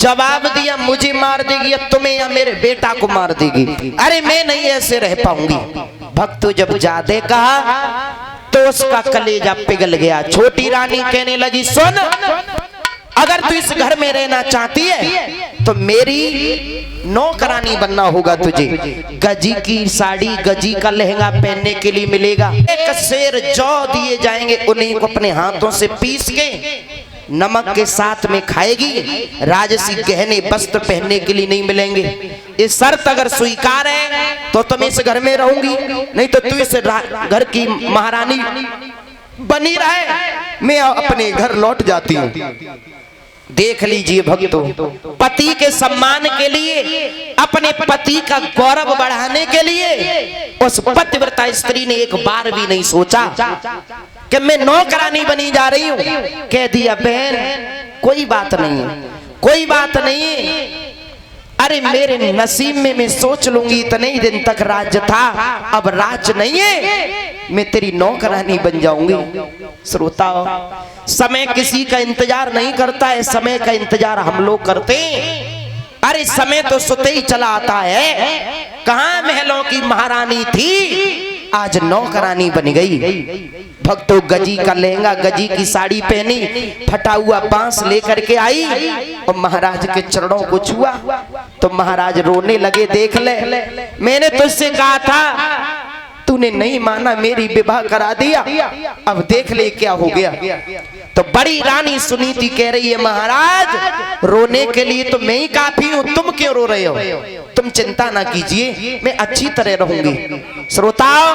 जवाब दिया मुझे मार देगी या तुम्हें या मेरे बेटा को मार देगी। अरे मैं नहीं ऐसे रह पाऊंगी। भक्त जब जादे कहा तो उसका कलेजा पिघल गया। छोटी रानी कहने लगी सुन, अगर तू इस घर में रहना चाहती है तो मेरी नौकरानी बनना होगा तुझे। गजी की साड़ी, गजी का लहंगा पहनने के लिए मिलेगा। एक शेर जौ दिए जाएंगे, उन्हीं को अपने हाथों से पीस के नमक के साथ में खाएगी। राजसी गहने वस्त्र पहनने के लिए नहीं मिलेंगे। ये शर्त अगर स्वीकार है तो तुम इस घर में रहूंगी, नहीं तो तू इस घर की महारानी बनी रहे, मैं अपने घर लौट जाती हूँ। देख लीजिए भक्तों, पति के सम्मान के लिए, अपने पति का गौरव बढ़ाने के लिए उस पतिव्रता स्त्री ने एक बार भी नहीं सोचा कि मैं नौकरानी बनी जा रही हूँ। कह दिया बहन कोई बात नहीं है, कोई बात नहीं है। अरे मेरे नसीब में मैं सोच लूंगी, इतने ही दिन तक राज्य था, अब राज्य नहीं है, मैं तेरी नौकरानी बन जाऊंगी। श्रोताओ, समय किसी का इंतजार नहीं करता है, समय का इंतजार हम लोग करते हैं। अरे समय तो सोते ही चला आता है। कहां महलों की महारानी थी, आज नौकरानी बन गई। भक्तों, गजी का लहंगा, गजी की साड़ी पहनी, फटा हुआ बांस लेकर के आई और महाराज के चरणों को छुआ तो महाराज रोने लगे। देख ले, मैंने तुझसे कहा था, तूने नहीं माना, मेरी विवाह करा दिया, अब देख ले क्या हो गया। तो बड़ी रानी सुनीति कह रही है महाराज रोने के लिए तो मैं ही काफी हूं, तुम क्यों रो रहे हो? तुम चिंता ना कीजिए, मैं अच्छी तरह रहूंगी। श्रोताओ,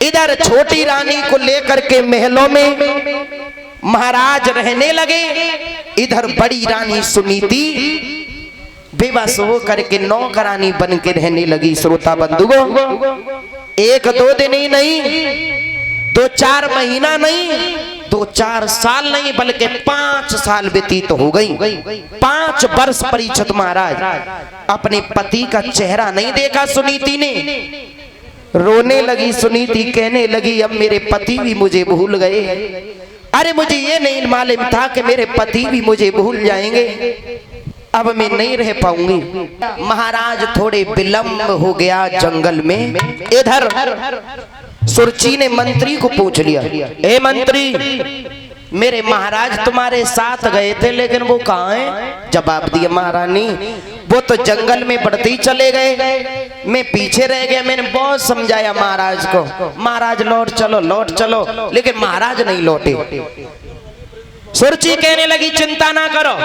इधर छोटी रानी को लेकर के महलों में महाराज रहने लगे, इधर बड़ी रानी सुनीति बेबस हो करके नौकरानी बन के रहने लगी। श्रोता बंधुओं, एक दो दिन ही नहीं, 2-4 महीना नहीं, 2-4 साल नहीं, बल्कि 5 साल व्यतीत हो गई। 5 वर्ष परीक्षित महाराज अपने पति का चेहरा नहीं देखा। सुनीति ने रोने लगी। सुनीति कहने लगी अब मेरे पति भी मुझे भूल गए। अरे मुझे ये नहीं मालूम था कि मेरे पति भी मुझे भूल जाएंगे, अब मैं नहीं रह पाऊंगी। महाराज थोड़े विलंब हो गया जंगल में। इधर सुरची ने मंत्री को पूछ लिया, ए मंत्री, मेरे महाराज तुम्हारे साथ गए थे लेकिन वो कहाँ हैं? जवाब दिया महारानी, वो तो जंगल में बढ़ते ही चले गए, मैं पीछे रह गया। मैंने बहुत समझाया महाराज को, महाराज लौट चलो, लौट चलो, लेकिन महाराज नहीं लौटे। सुरची कहने लगी चिंता ना करो,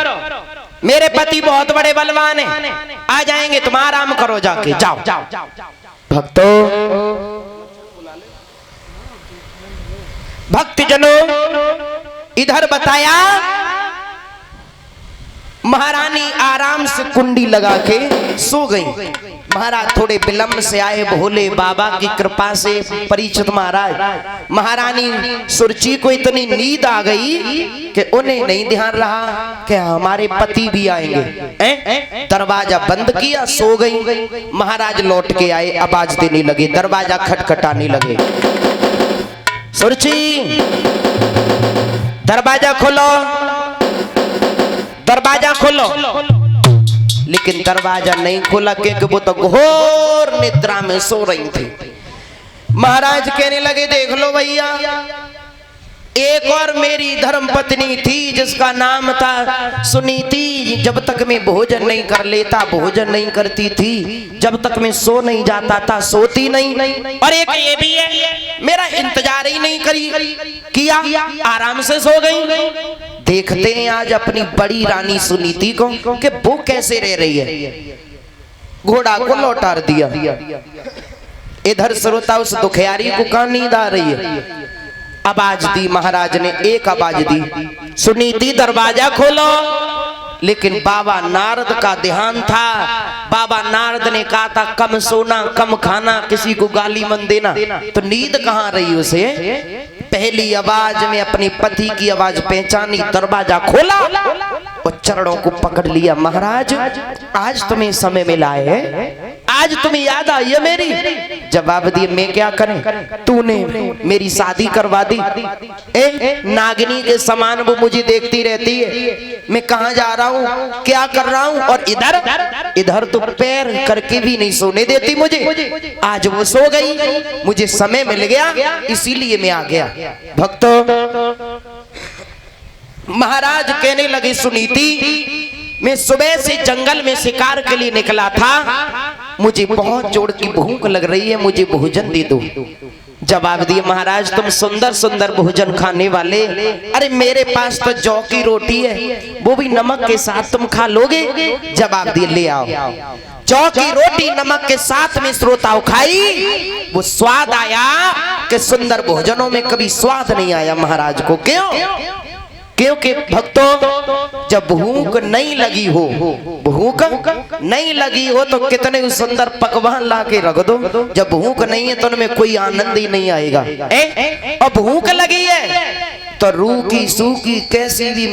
मेरे पति बहुत बड़े बलवान हैं, आ जाएंगे, तुम आराम करो, जाके जाओ। भक्तों, भक्तजनों, इधर बताया महारानी आराम से कुंडी लगा के सो गई। महाराज थोड़े विलंब से आए, भोले बाबा की कृपा से परीक्षित महाराज। महारानी सुरची को इतनी नींद आ गई कि उन्हें नहीं ध्यान रहा कि हमारे पति भी आएंगे। दरवाजा बंद किया, सो गई। महाराज लौट के आए, आवाज देने लगे, दरवाजा खटखटाने लगे, सुरची दरवाजा खोलो, दरवाजा खोलो। लेकिन दरवाजा नहीं खोला क्योंकि वो तो घोर निद्रा में सो रही थी। महाराज कहने लगे देख लो भैया, एक और मेरी धर्म पत्नी थी जिसका नाम था सुनीति। जब तक मैं भोजन नहीं कर लेता भोजन नहीं करती थी, जब तक मैं सो नहीं जाता था सोती नहीं, और एक ये भी है मेरा इंतजार ही नहीं किया, आराम से सो गई। देखते हैं आज अपनी बड़ी रानी सुनीति को कि वो कैसे रह रही है। घोड़ा को लौटा दिया। इधर श्रोता उस दुखियारी को कहां नींद आ रही है। आवाज दी महाराज ने, एक आवाज दी, सुनीति दरवाजा खोलो। लेकिन बाबा नारद का ध्यान था। बाबा नारद ने कहा था कम सोना, कम खाना, किसी को गाली मत देना। तो नींद कहाँ रही उसे। पहली आवाज में अपने पति की आवाज पहचानी, दरवाजा खोला और चरणों को पकड़ लिया। महाराज आज तुम्हें समय मिला है, आज तुम्हें याद आई है मेरी? जवाब दिए, मैं क्या करें, तूने मेरी शादी करवा दी। नागिनी के समान वो मुझे देखती रहती है, मैं कहाँ जा रहा हूँ, क्या कर रहा हूँ, और इधर तो पैर करके भी नहीं सोने देती मुझे। आज वो सो गई, मुझे समय मिल गया, इसीलिए मैं आ गया। भक्तों, महाराज कहने लगे, सुनीति मैं सुबह से जंगल में शिकार के लिए निकला था, मुझे बहुत जोर की भूख लग रही है, मुझे भोजन दे दो। जवाब दिए, महाराज तुम सुंदर सुंदर भोजन खाने वाले, अरे मेरे पास तो जौ की रोटी है, वो भी नमक के साथ, तुम खा लोगे? जवाब दिए, ले आओ। जौ की रोटी नमक के साथ में श्रोताओं खाई, वो स्वाद आया कि सुंदर भोजनों में कभी स्वाद नहीं आया महाराज को। क्यों? क्योंकि भक्तों, जब भूख नहीं लगी हो, भूख नहीं लगी हो तो कितने सुंदर पकवान ला के रख दो, जब भूख नहीं है तो उनमें कोई आनंद ही नहीं आएगा। और भूख लगी है तो रूखी सूखी कैसी भी